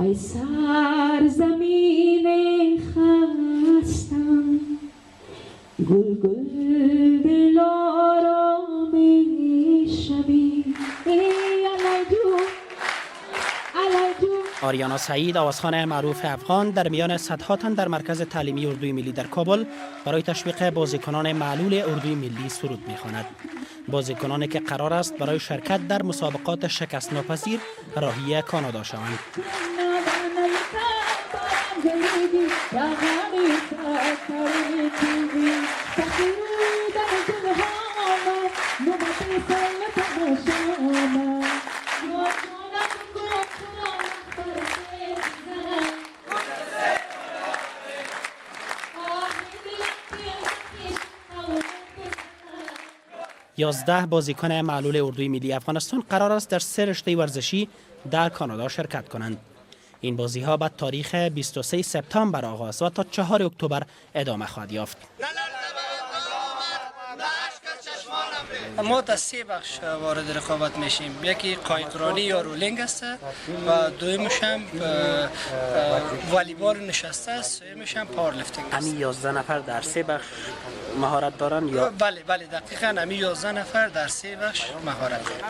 ای سرزمین خستم گل گل دلارام شبی. آریانا سعید، آوازخوان معروف افغان، در میان صدها تن در مرکز تعلیمی اردوی ملی در کابل برای تشویق بازیکنان معلول اردوی ملی سرود می‌خواند. بازیکنانی که قرار است برای شرکت در مسابقات شکست ناپذیر راهی کانادا شوند. یازده بازیکن معلول اردوی ملی افغانستان قرار است در 3 رشته ورزشی در کانادا شرکت کنند. این بازی ها بعد تاریخ 23 سپتامبر آغاز و تا 4 اکتبر ادامه خواهد یافت. ما در 3 بخش وارد رقابت میشیم. یکی قایقرانی یا رولینگ است و دویمش هم والیبال نشسته است، سومیش هم پاور لیفتینگ است. همین 11 نفر در 3 بخش مهارت دارن یا؟ بله دقیقاً همین 11 نفر در 3 بخش مهارت دارن.